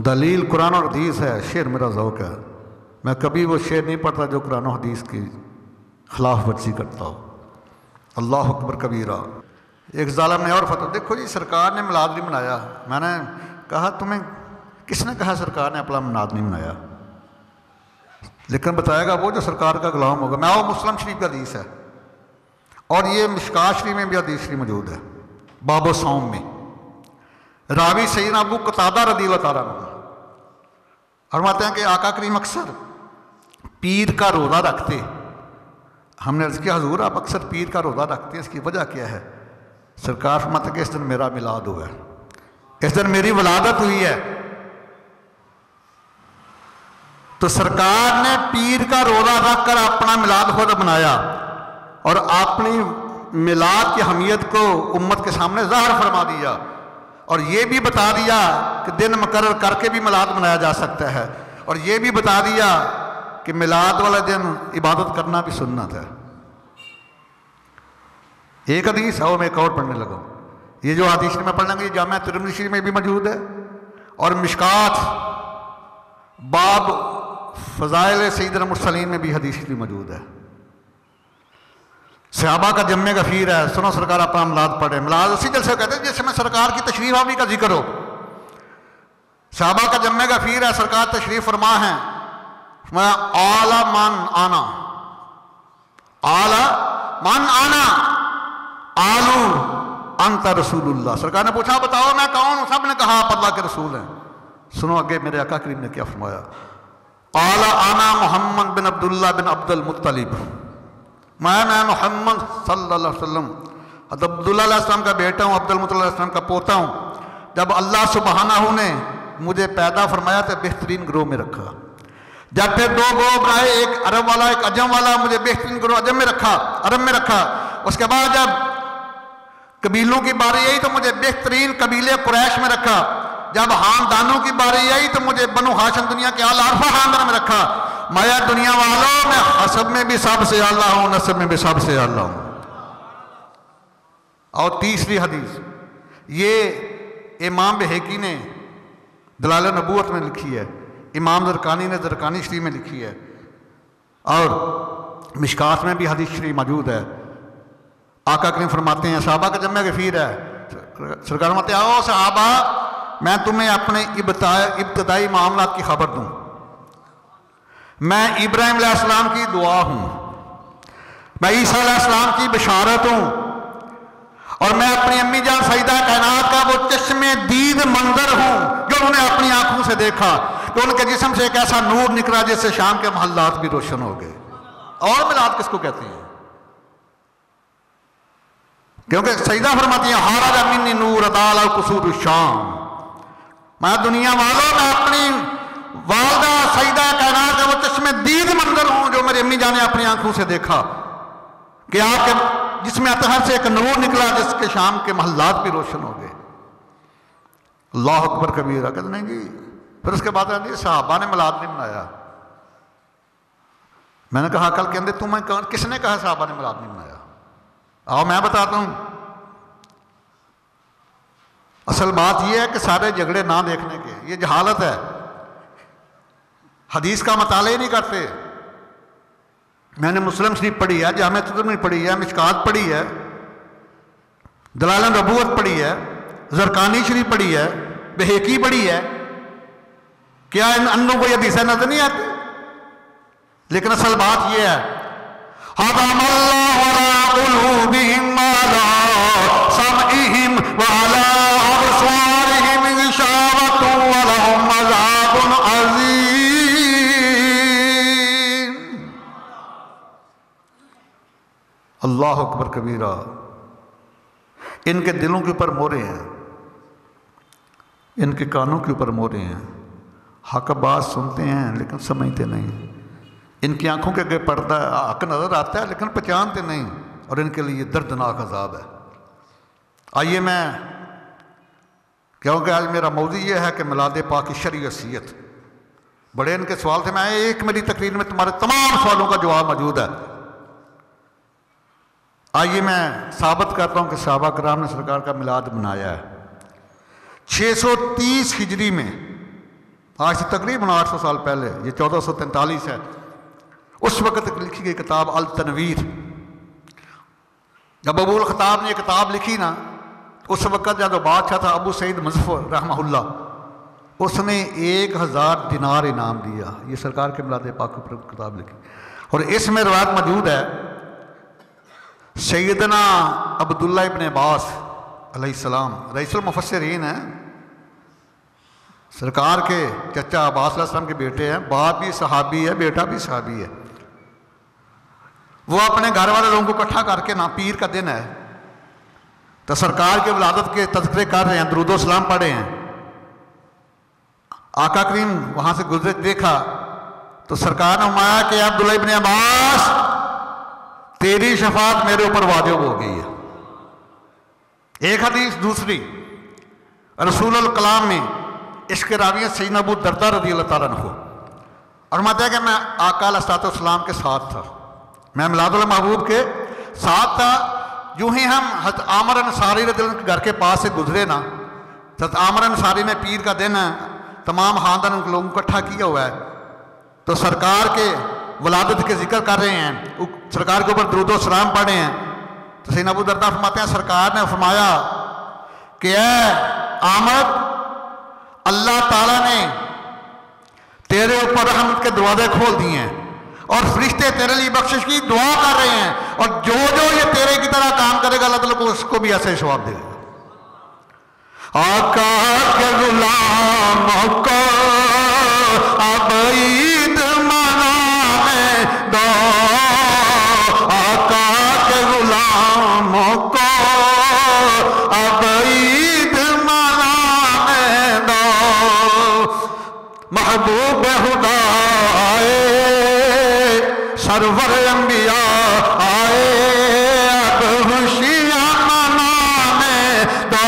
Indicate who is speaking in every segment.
Speaker 1: دلیل قرآن اور حدیث ہے، شعر میرا ذوق ہے، میں کبھی وہ شعر نہیں پڑھتا جو قرآن و حدیث کی خلاف ورزی کرتا ہو۔ اللہ اکبر کبیرہ۔ ایک ظالم نے اور فتویٰ، دیکھو جی سرکار نے میلاد نہیں منایا۔ میں نے کہا تمہیں کس نے کہا سرکار نے اپنا میلاد نہیں منایا؟ لیکن بتائے گا وہ جو سرکار کا غلام ہوگا۔ میں مسلم شریف کا حدیث ہے، اور یہ مشکات شریف میں بھی حدیث شریف موجود ہے، باب الصوم میں، راوی سیدنا ابو قتادہ رضی اللہ تعالیٰ عنہ فرماتے ہیں کہ آقا کریم اکثر پیر کا روزہ رکھتے۔ ہم نے عرض کیا حضور آپ اکثر پیر کا روزہ رکھتے ہیں، اس کی وجہ کیا ہے؟ سرکار فرماتے ہیں کہ اس دن میرا میلاد ہوا ہے، اس دن میری ولادت ہوئی ہے۔ تو سرکار نے پیر کا روزہ رکھ کر اپنا میلاد خود بنایا، اور اپنی میلاد کی اہمیت کو امت کے سامنے ظاہر فرما دیا، اور یہ بھی بتا دیا کہ دن مقرر کر کے بھی میلاد منایا جا سکتا ہے، اور یہ بھی بتا دیا کہ میلاد والے دن عبادت کرنا بھی سنت ہے۔ ایک حدیث ہے، میں ایک اور پڑھنے لگا۔ یہ جو حدیث میں پڑھنا گے جامعہ ترمذی شریف میں بھی موجود ہے، اور مشکات باب فضائل سیدنا المرسلین میں بھی حدیث بھی موجود ہے۔ صحابہ کا جمع غفیر ہے، سنو سرکار اپنا میلاد پڑھے۔ میلاد اسی جلسے کہتے ہیں جس میں سرکار کی تشریف آوری کا ذکر ہو۔ صحابہ کا جمع غفیر ہے، سرکار تشریف فرما ہے، اعلی من آنا، اعلی من آنا، آلو انت رسول اللہ۔ سرکار نے پوچھا بتاؤ میں کون ہوں؟ سب نے کہا آپ اللہ کے رسول ہیں۔ سنو آگے میرے آقا کریم نے کیا فرمایا، اعلی آنا محمد بن عبداللہ بن عبد المطلب، میں محمد صلی اللہ علیہ وسلم عبداللہ علیہ السلام کا بیٹا ہوں، عبد المطلب علیہ السلام کا پوتا ہوں۔ جب اللہ سبحانہ نے مجھے پیدا فرمایا تو بہترین گروہ میں رکھا، جب پھر دو گروہ بنائے، ایک عرب والا ایک عجم والا، مجھے بہترین گروہ عجم میں رکھا، عرب میں رکھا۔ اس کے بعد جب قبیلوں کی باری آئی تو مجھے بہترین قبیلے قریش میں رکھا۔ جب خاندانوں کی باری آئی تو مجھے بنو ہاشم دنیا کے اعلیٰ عرفہ خاندان میں رکھا۔ مایا دنیا والوں میں حسب میں بھی سب سے اعلیٰ ہوں، نسب میں بھی سب سے اعلیٰ ہوں۔ اور تیسری حدیث یہ امام بہیقی نے دلائل نبوت میں لکھی ہے، امام زرقانی نے زرقانی شریف میں لکھی ہے، اور مشکات میں بھی حدیث شریف موجود ہے۔ آقا کریم فرماتے ہیں صحابہ کا جمع غفیر ہے، سرکار فرماتے ہیں آؤ صحابہ میں تمہیں اپنے ابتدائی معاملات کی خبر دوں۔ میں ابراہیم علیہ السلام کی دعا ہوں، میں عیسیٰ علیہ السلام کی بشارت ہوں، اور میں اپنی امی جان سیدہ کائنات کا وہ چشم دید منظر ہوں جو انہوں نے اپنی آنکھوں سے دیکھا، کہ ان کے جسم سے ایک ایسا نور نکلا جس سے شام کے محلات بھی روشن ہو گئے۔ اور میلاد کس کو کہتے ہیں؟ کیونکہ سیدہ فرماتی ہیں خرج منی نور طال قصور الشام، میں دنیا والوں میں اپنی والدہ سیدہ کائنات کا وہ چشم دید منظر ہوں جو میری امی جان نے اپنی آنکھوں سے دیکھا، کہ آپ کے جس میں اطہر سے ایک نور نکلا جس کے شام کے محلات بھی روشن ہو گئے۔ اللہ اکبر کبیرہ۔ کہتے نہیں جی، پھر اس کے بعد صحابہ نے میلاد نہیں منایا۔ میں نے کہا کل کہ تمہیں کس نے کہا صحابہ نے میلاد نہیں منایا؟ آؤ میں بتاتا ہوں۔ اصل بات یہ ہے کہ سارے جھگڑے نہ دیکھنے کے، یہ جہالت ہے، حدیث کا مطالعہ نہیں کرتے۔ میں نے مسلم شریف پڑھی ہے، جامعہ ترمذی پڑھی ہے، مشکات پڑھی ہے، دلائل نبوت پڑھی ہے، زرقانی شریف پڑھی ہے، بہیقی پڑھی ہے۔ کیا ان انوں کو یہ حدیثیں نظر نہیں آتی؟ لیکن اصل بات یہ ہے حَضَمَ اللَّهُ عَلَىٰ قُلُوبِهِمْ وَعَلَىٰ سَمْعِهِمْ وَعَلَىٰ أَبْصَارِهِمْ غِشَاوَةٌ وَلَهُمْ عَذَابٌ عَظِيمٌ۔ اللہ اکبر کبیرہ۔ ان کے دلوں کے اوپر مورے ہیں، ان کے کانوں کے اوپر مورے ہیں، حق بات سنتے ہیں لیکن سمجھتے نہیں، ان کی آنکھوں کے آگے پردہ حق نظر آتا ہے لیکن پہچانتے نہیں، اور ان کے لیے دردناک عذاب ہے۔ آئیے میں، کیونکہ آج میرا موضوع یہ ہے کہ میلاد پاک کی شرعی حیثیت، بڑے ان کے سوال تھے، میں ایک میری تقریر میں تمہارے تمام سوالوں کا جواب موجود ہے۔ آئیے میں ثابت کرتا ہوں کہ صحابہ کرام نے سرکار کا میلاد منایا ہے۔ 630 ہجری میں آج سے تقریباً 800 سال پہلے، یہ 1443 ہے، اس وقت لکھی گئی کتاب التنویر۔ جب ابو الخطاب نے یہ کتاب لکھی نا، اس وقت جو بادشاہ تھا ابو سعید مظفر رحمہ اللہ، اس نے 1000 دینار انعام دیا۔ یہ سرکار کے میلاد پاک پر کتاب لکھی، اور اس میں روایت موجود ہے سیدنا عبداللہ ابن عباس علیہ السلام رئیس المفسرین ہیں، سرکار کے چچا عباس علیہ السلام کے بیٹے ہیں، باپ بھی صحابی ہے، بیٹا بھی صحابی ہے۔ وہ اپنے گھر والے لوگوں کو اکٹھا کر کے نا، پیر کا دن ہے تو سرکار کے ولادت کے تذکرے کر رہے ہیں، درود و سلام پڑھے ہیں۔ آقا کریم وہاں سے گزرے، دیکھا تو سرکار نے فرمایا کہ عبداللہ ابن عباس تیری شفاعت میرے اوپر واجب ہو گئی ہے۔ ایک حدیث دوسری رسول الکلام میں عشق راویت سیدنا ابو درداء رضی اللہ تعالیٰ عنہ، اور فرماتا ہے کہ میں آقا علیہ الصلوۃ والسلام کے ساتھ تھا، میں میلاد المحبوب کے ساتھ تھا۔ جو ہی ہم حضرت عامر انصاری رضی اللہ عنہ کے گھر کے پاس سے گزرے نا، حضرت عامر انصاری میں پیر کا دن ہے، تمام خاندان کے لوگوں کو اکٹھا کیا ہوا ہے، تو سرکار کے ولادت کے ذکر کر رہے ہیں، سرکار کے اوپر درود و سلام پڑھ رہے ہیں۔ تو سیدنا ابو درداء فرماتے ہیں سرکار نے فرمایا کہ اے عامر، اللہ تعالیٰ نے تیرے اوپر رحمت کے دروازے کھول دیے ہیں، اور فرشتے تیرے لیے بخشش کی دعا کر رہے ہیں، اور جو یہ تیرے کی طرح کام کرے گا اللہ تعالیٰ کو اس کو بھی ایسے ثواب دے گا۔ آقا کے غلاموں کو اب عید منانے دو، آقا کے غلاموں کو اب عید منانے دو، محبوب خدا آئے، سرور انبیاء آئے، اب خوشیاں منانے دو،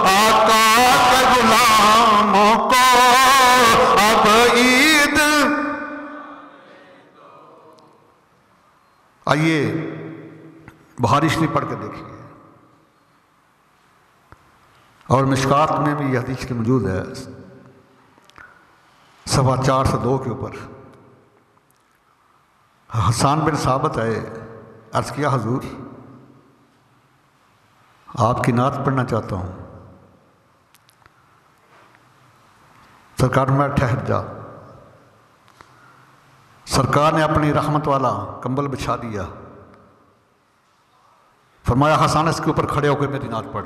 Speaker 1: آقا کے غلاموں کو اب عید۔ آئیے بخاری شریف پڑھ کے دیکھیے، اور مشکات میں بھی یہ حدیث کی موجود ہے، صفحہ 402 کے اوپر۔ حسان بن ثابت آئے، عرض کیا حضور آپ کی نعت پڑھنا چاہتا ہوں۔ سرکار میں ٹھہر جا۔ سرکار نے اپنی رحمت والا کمبل بچھا دیا، فرمایا حسان اس کے اوپر کھڑے ہو کے میری نعت پڑھ۔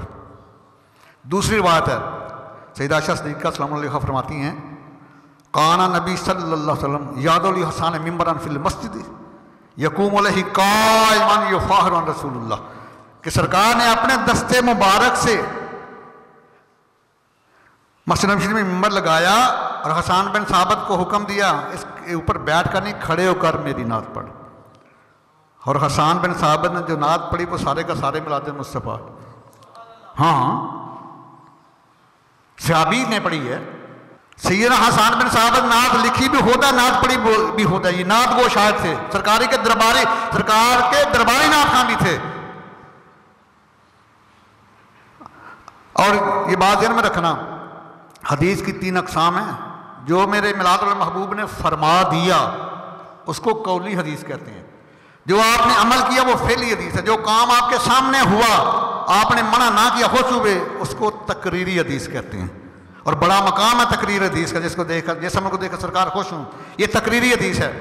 Speaker 1: دوسری روایت ہے، سیدہ عائشہ صدیقہ سلام اللہ علیہا فرماتی ہیں کانا نبی صلی اللہ علیہ وسلم یاد علی حسان ممبران فی المسجد یقوم علیہ قائما یفاخر عن رسول اللہ، کہ سرکار نے اپنے دستے مبارک سے مسجد نبوی میں ممبر لگایا، اور حسان بن ثابت کو حکم دیا اس کے اوپر بیٹھ کر نہیں، کھڑے ہو کر میری نعت پڑھ۔ اور حسان بن ثابت نے جو نعت پڑھی وہ سارے کا سارے میلاد مصطفیٰ، ہاں صحابی نے پڑھی ہے۔ سیدنا حسان بن ثابت نعت لکھی بھی ہوتا ہے، نعت پڑھی بھی ہوتا ہے، یہ نعت وہ شاعر تھے، سرکار کے درباری نعت خواں بھی تھے۔ اور یہ بات ذہن میں رکھنا، حدیث کی 3 اقسام ہیں، جو میرے میلاد المحبوب نے فرما دیا اس کو قولی حدیث کہتے ہیں، جو آپ نے عمل کیا وہ فعلی حدیث ہے، جو کام آپ کے سامنے ہوا آپ نے منع نہ کیا خوش ہوئے اس کو تقریری حدیث کہتے ہیں۔ اور بڑا مقام ہے تقریر حدیث کا، جس کو دیکھ کر جس عمل کو دیکھ کر سرکار خوش ہوں، یہ تقریری حدیث ہے۔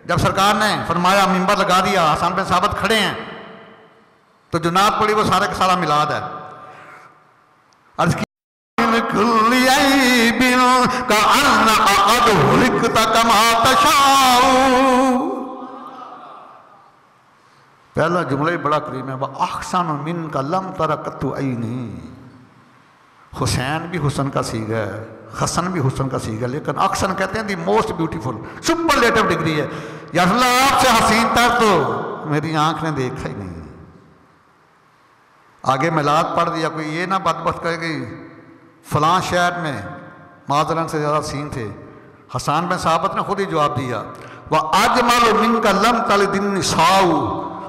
Speaker 1: جب سرکار نے فرمایا ممبر لگا دیا، حسان بن ثابت کھڑے ہیں، تو جو نعت پڑھی وہ سارے کا سارا میلاد ہے۔ عرض کی پہلا جملہ ہی بڑا کریم ہے، وَأَحْسَنُ مِنْكَ لَمْ تَرَ قَطُّ عَيْنِي۔ حسین بھی حسن کا سیغہ ہے، حسن بھی حسن کا سیغہ ہے، لیکن احسن کہتے ہیں the most beautiful, superlative degree ہے۔ یا اللہ آپ سے حسین تر تو میری آنکھ نے دیکھا ہی نہیں۔ آگے میلاد پڑھ دیا، کوئی یہ نہ بدبخت کہے کہ فلاں شہر میں معذرن سے زیادہ حسین تھے۔ حسان بن ثابت نے خود ہی جواب دیا، وَأَجْمَلُ مِنْكَ لَمْ تَلِدِ النِّسَاءُ۔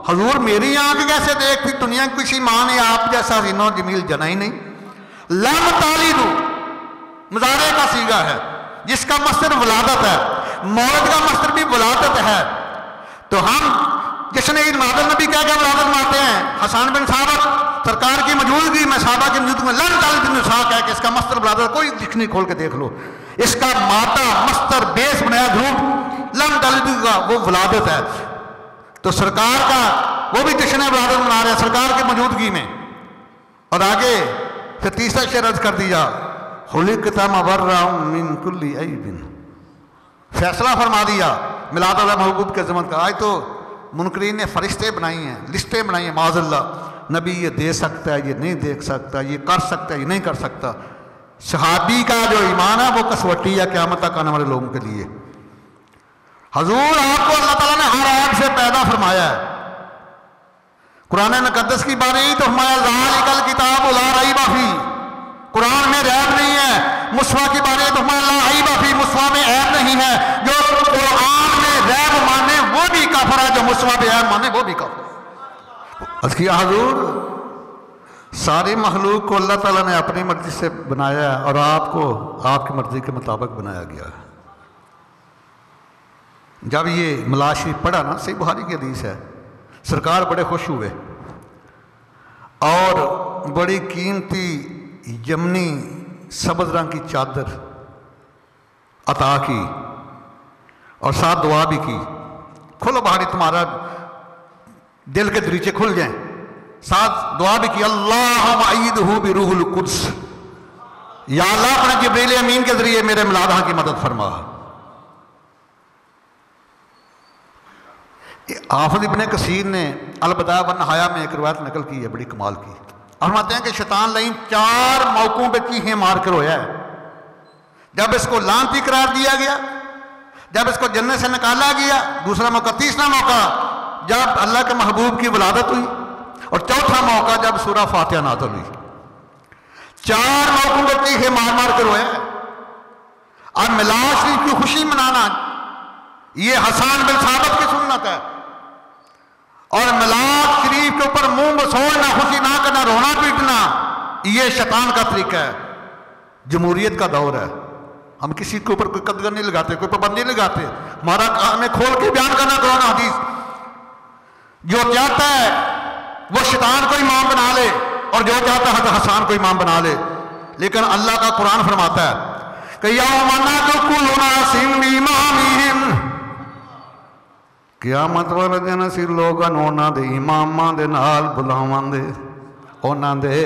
Speaker 1: حضور میری آنکھ کیسے دیکھتی، دنیا کی کسی ماں نے آپ جیسا حسین و جمیل جنا ہی نہیں۔ لم تالد، مضارع کا صیغہ ہے جس کا مصدر ولادت ہے، مولد کا مصدر بھی ولادت ہے، تو ہم جشن عید میلاد النبی کہہ کے ولادت مناتے ہیں۔ حسان بن ثابت سرکار کی موجودگی میں، صحابہ کی موجودگی میں لن تلد النساء کہہ کے اس کا مصدر ولادت، کوئی ڈکشنری کھول کے دیکھ لو، اس کا ماتا مصدر بیس بنایا دھروپ لن تلد کا وہ ولادت ہے، تو سرکار کا وہ بھی جشن ولادت منا رہے ہیں سرکار کی موجودگی میں۔ اور آگے پھر تیسرا شعر عرض کر دیا، خلقت مبرأ من کل عیب، فیصلہ فرما دیا میلاد اللہ محبوب کے عظمت کا۔ آج تو منکرین نے فرشتے بنائی ہیں، لسٹیں بنائی ہیں، معاذ اللہ، نبی یہ دے سکتا ہے، یہ نہیں دیکھ سکتا، یہ کر سکتا ہے، یہ نہیں کر سکتا۔ صحابی کا جو ایمان ہے وہ کسوٹی ہے قیامت تک آنے والے لوگوں کے لیے۔ حضور آپ کو اللہ تعالیٰ نے ہر عیب سے پیدا فرمایا ہے۔ قرآن مقدس کی بات نہیں تو فرمایا ذالک الکتاب لا ریب فیہ، قرآن میں ریب نہیں ہے۔ مصحف کی بات نہیں تو فرمایا لا ریب فیہ، مصحف میں عیب نہیں ہے۔ جو قرآن میں ریب مانے وہ بھی کافر ہے، جو مصحف میں عیب مانے وہ بھی کافر ہے۔ عرض کیا حضور ساری مخلوق کو اللہ تعالیٰ نے اپنی مرضی سے بنایا ہے اور آپ کو آپ کی مرضی کے مطابق بنایا گیا ہے۔ جب یہ ملاد شریف پڑھا نا، صحیح بخاری کی حدیث ہے، سرکار بڑے خوش ہوئے اور بڑی قیمتی یمنی سبز رنگ کی چادر عطا کی اور ساتھ دعا بھی کی، کھولو بہاری تمہارا دل کے دریچے کھل جائیں، ساتھ دعا بھی کی، اللہم ایدہ بروح القدس، یا اللہ اپنے جبریل امین کے ذریعے میرے ملادہ کی مدد فرما۔ حافظ ابن کثیر نے البدایہ والنہایہ میں ایک روایت نقل کی ہے بڑی کمال کی، فرماتے ہیں کہ شیطان لعین 4 موقعوں پہ چیخیں مار کر رویا ہے۔ جب اس کو لعنتی قرار دیا گیا، جب اس کو جنت سے نکالا گیا، دوسرا موقع، تیسرا موقع جب اللہ کے محبوب کی ولادت ہوئی، اور چوتھا موقع جب سورہ فاتحہ نازل ہوئی۔ 4 موقعوں پہ چیخیں مار مار کر رویا ہے۔ اور میلاد شریف کی خوشی منانا یہ حسان بن ثابت کی سنت ہے، اور میلاد شریف کے اوپر منہ مسوڑنا، خوشی نہ کرنا، رونا پیٹنا یہ شیطان کا طریقہ ہے۔ جمہوریت کا دور ہے، ہم کسی کے اوپر کوئی قدغن نہیں لگاتے، کوئی پابندی نہیں لگاتے، ہمارا کام ہے کھول کے بیان کرنا قرآن حدیث۔ جو چاہتا ہے وہ شیطان کو امام بنا لے اور جو چاہتا ہے تو حسان کو امام بنا لے، لیکن اللہ کا قرآن فرماتا ہے کہ یوم ندعو کل اناس بامامہم، قیامت والے دن اسی لوگاں انہاں دے اماماں دے نال بلاواں دے، انہاں دے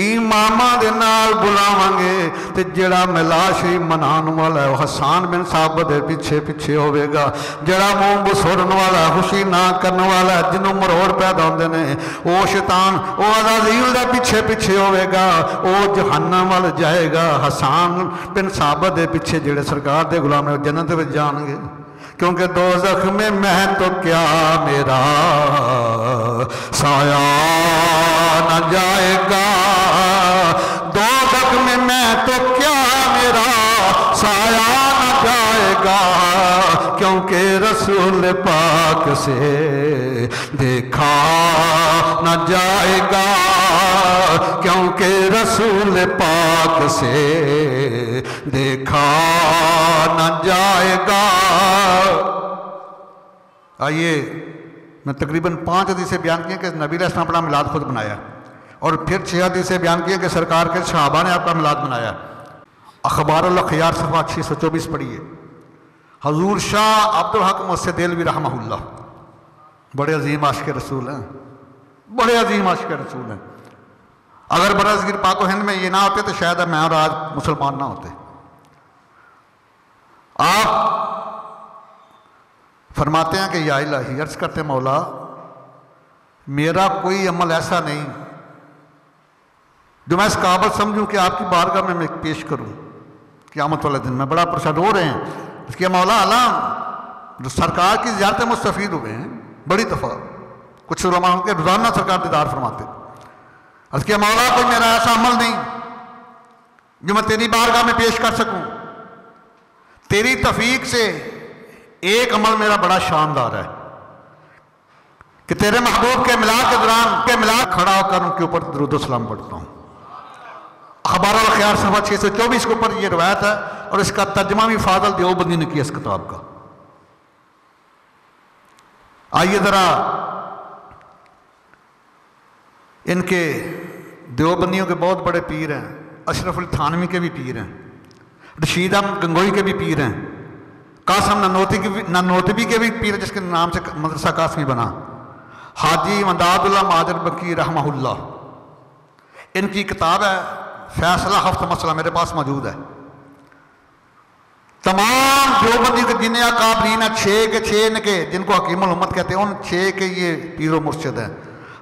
Speaker 1: اماماں دے نال بلاواں گے، تے جڑا میلاد شریف منان والا ہے وہ حسان بن ثابت دے پیچھے پیچھے ہوئے گا، جڑا منہ بسورن والا خوشی نہ کرنے والا جنوں مروڑ پیدا ہوندے نے وہ شیطان وہ عزازیل دے پیچھے پیچھے ہوئے گا، وہ جہنم وال جائے گا۔ حسان بن ثابت دے پیچھے جڑے سرکار دے غلام ہیں جنت وچ جان گے، کیونکہ دوزخ میں میں تو کیا میرا سایہ نہ جائے گا، دوزخ میں تو کیا میرا سایہ نہ جائے گا، کیونکہ رسول پاک سے دیکھا نہ جائے گا، کیونکہ رسول پاک سے دیکھا نہ جائے گا۔ آئیے میں تقریباً 5 حدیثیں بیان کی ہیں کہ نبی علیہ السلام اپنا میلاد خود بنایا، اور پھر 6 حدیثیں بیان کی ہیں کہ سرکار کے صحابہ نے آپ کا میلاد بنایا۔ اخبار الاخیار صفحہ 624 پڑھیے۔ حضور شاہ عبد الحق محسن دہلوی رحمہ اللہ بڑے عظیم عاشق رسول ہیں، بڑے عظیم عاشق رسول ہیں۔ اگر برصغیر پاک و ہند میں یہ نہ ہوتے تو شاید میں اور آج مسلمان نہ ہوتے۔ آپ فرماتے ہیں کہ یا الہی، عرض کرتے ہیں مولا میرا کوئی عمل ایسا نہیں جو میں اس قابل سمجھوں کہ آپ کی بارگاہ میں پیش کروں قیامت والے دن۔ میں بڑا پریشان، رو رہے ہیں، اس کے مولا اللہ جو سرکار کی زیارت مستفید ہوئے ہیں بڑی دفعہ، کچھ علماء کے روزانہ سرکار دیدار فرماتے، اس کے مولا کوئی میرا ایسا عمل نہیں جو میں تیری بارگاہ میں پیش کر سکوں، تیری توفیق سے ایک عمل میرا بڑا شاندار ہے کہ تیرے محبوب کے میلاد کے دوران کے میلاد کھڑا ہو کر ان کے اوپر درود و سلام پڑھتا ہوں۔ اخبار الخیار صفحہ 624 کے اوپر یہ روایت ہے، اور اس کا ترجمہ بھی فاضل دیوبندی نے کیا اس کتاب کا۔ آئیے ذرا ان کے دیوبندیوں کے بہت بڑے پیر ہیں، اشرف علی تھانوی کے بھی پیر ہیں، رشید احمد گنگوئی کے بھی پیر ہیں، قاسم نانوتوی کے بھی پیر جس کے نام سے مدرسہ قاسمی بنا، حاجی امداد اللہ مہاجر مکی رحمہ اللہ، ان کی کتاب ہے فیصلہ ہفت مسئلہ، میرے پاس موجود ہے۔ تمام دیوبندی کے جن اکابرین ہیں، 6 کے 6 ان کے جن کو حکیم الامت کہتے ہیں، ان 6 کے یہ پیر و مرشد ہیں۔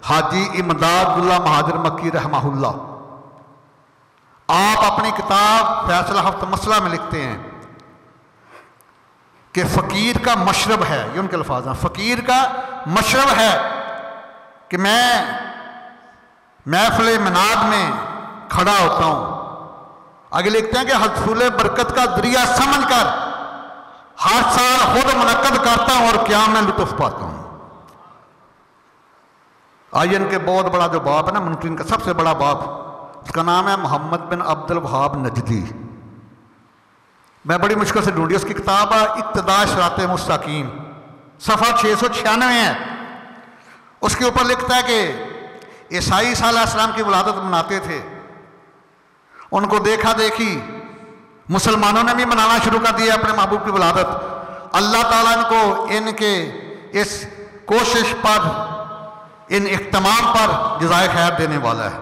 Speaker 1: حاجی امداد اللہ مہاجر مکی رحمہ اللہ، آپ اپنی کتاب فیصلہ ہفت مسئلہ میں لکھتے ہیں کہ فقیر کا مشرب ہے، یہ ان کے الفاظ ہیں، فقیر کا مشرب ہے کہ میں محفل مناد میں کھڑا ہوتا ہوں۔ آگے لکھتے ہیں کہ حصول برکت کا ذریعہ سمجھ کر ہر سال خود منعقد کرتا ہوں اور قیام میں لطف پاتا ہوں۔ آئیے ان کے بہت بڑا جو باب ہے نا، منکرین کا سب سے بڑا باب، اس کا نام ہے محمد بن عبد الوہاب نجدی۔ میں بڑی مشکل سے ڈھونڈی، اس کی کتاب ہے اقتداء صراط مستقیم، صفحہ 696 ہے۔ اس کے اوپر لکھتا ہے کہ عیسائی عیسیٰ علیہ السلام کی ولادت مناتے تھے، ان کو دیکھا دیکھی مسلمانوں نے بھی منانا شروع کر دیا اپنے محبوب کی ولادت۔ اللہ تعالیٰ ان کو ان کے اس کوشش پر، ان اہتمام پر جزائے خیر دینے والا ہے۔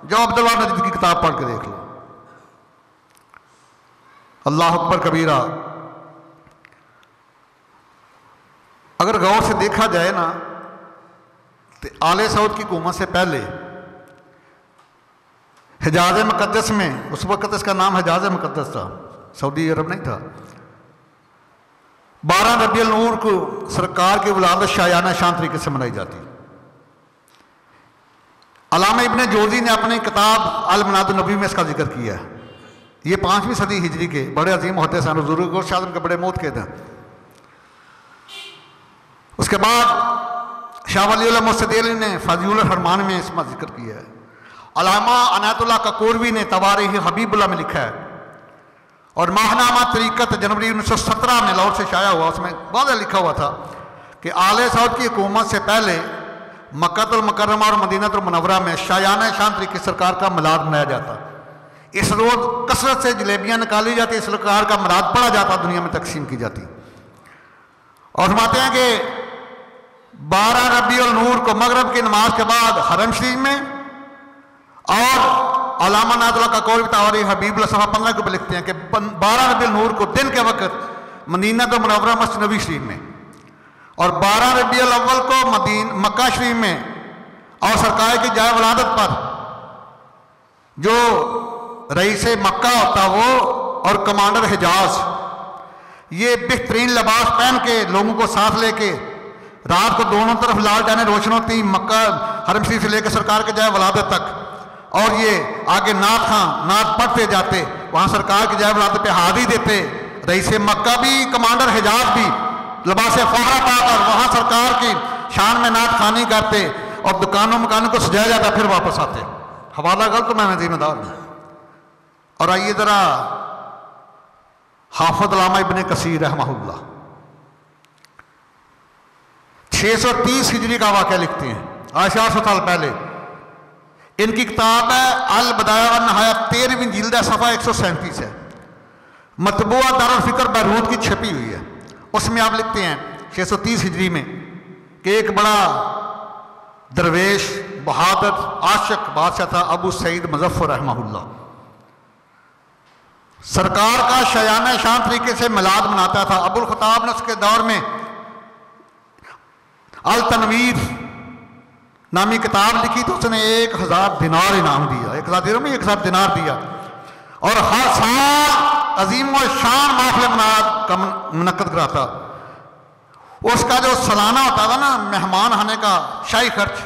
Speaker 1: جو عبداللہ نجدی کی کتاب پڑھ کے دیکھ لو۔ اللہ اکبر کبیرہ۔ اگر غور سے دیکھا جائے نا تو آل سعود کی حکومت سے پہلے حجاز مقدس میں، اس وقت اس کا نام حجاز مقدس تھا، سعودی عرب نہیں تھا، 12 ربیع الاول کو سرکار کی ولادت شایانہ شان طریقے سے منائی جاتی۔ علامہ ابن جوزی نے اپنی کتاب المناد النبوی میں اس کا ذکر کیا ہے۔ یہ 5ویں صدی ہجری کے بڑے عظیم محدث ہیں، حضور گوش اعظم کے بڑے موتقد ہیں۔ اس کے بعد شاہ ولی اللہ مستدلی نے فضیل الرحمان میں اس کا ذکر کیا ہے۔ علامہ عنایت اللہ ککوروی نے تواریخ حبیب اللہ میں لکھا ہے، اور ماہنامہ طریقت جنوری 1917 میں لاہور سے شائع ہوا، اس میں واضح لکھا ہوا تھا کہ آل سعود کی حکومت سے پہلے مکہ المکرمہ اور مدینہ المنورہ میں شایانہ شان طریقے سرکار کا میلاد منایا جاتا۔ اس روز کثرت سے جلیبیاں نکالی جاتی، سرکار کا میلاد پڑھا جاتا، دنیا میں تقسیم کی جاتی۔ اور فرماتے ہیں کہ 12 ربیع النور کو مغرب کی نماز کے بعد حرم شریف میں، اور علامہ عنایت اللہ ککوروی تواریخ حبیب اللہ صفحہ 15 کو لکھتے ہیں کہ 12 ربیع النور کو دن کے وقت مدینہ المنورہ مسجد نبوی شریف میں، اور 12 ربیع الاول کو مکہ شریف میں، اور سرکار کی جائے ولادت پر جو رئیس مکہ ہوتا وہ اور کمانڈر حجاز، یہ بہترین لباس پہن کے لوگوں کو ساتھ لے کے رات کو دونوں طرف لال جانیں روشن ہوتی، مکہ حرم شریف سے لے کے سرکار کے جائے ولادت تک، اور یہ آگے نعت خاں نعت پڑھتے جاتے، وہاں سرکار کی جائے ولادت پہ حاضری دیتے، رئیس مکہ بھی کمانڈر حجاز بھی لباس فخر پا کر وہاں سرکار کی شان میں نعت خوانی کرتے، اور دکانوں مکانوں کو سجایا جاتا، پھر واپس آتے۔ حوالہ غلط تو میں ذمہ دار ہوں۔ اور آئیے ذرا حافظ علامہ ابن کثیر رحمہ اللہ 630 ہجری کا واقعہ لکھتے ہیں، آج 400 سال پہلے۔ ان کی کتاب ہے البدایہ والنہایہ، 13ویں جلد ہے، صفحہ 137 ہے، مطبوعہ دارالفکر بیروت کی چھپی ہوئی ہے۔ اس میں آپ لکھتے ہیں 630 ہجری میں کہ ایک بڑا درویش بہادر عاشق بادشاہ تھا، ابو سعید مظفر رحمہ اللہ۔ سرکار کا شایانہ شان طریقے سے میلاد مناتا تھا۔ ابو الخطاب نے اس کے دور میں التنویر نامی کتاب لکھی، تو اس نے 1000 دینار انعام دیا، 1000 درہم میں 1000 دینار دیا، اور ہر سال عظیم و شان محفل کا منعقد کراتا۔ اس کا جو سالانہ ہوتا تھا نا مہمان آنے کا شاہی خرچ،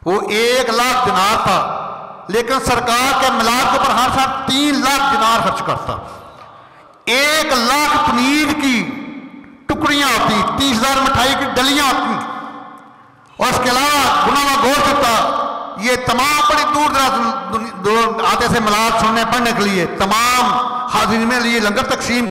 Speaker 1: وہ 1 لاکھ دینار تھا، لیکن سرکار کے میلاد کے اوپر ہر سال 3 لاکھ دینار خرچ کرتا۔ 1 لاکھ پنیر کی ٹکڑیاں ہوتی، 30,000 مٹھائی کی ڈلیاں ہوتی، اور اس کے علاوہ بنا ہوا گوشت ہوتا، یہ تمام بڑی دور دراز آتے سے ملاد سننے پڑھنے کے لیے تمام حاضرین میں لیے لنگر تقسیم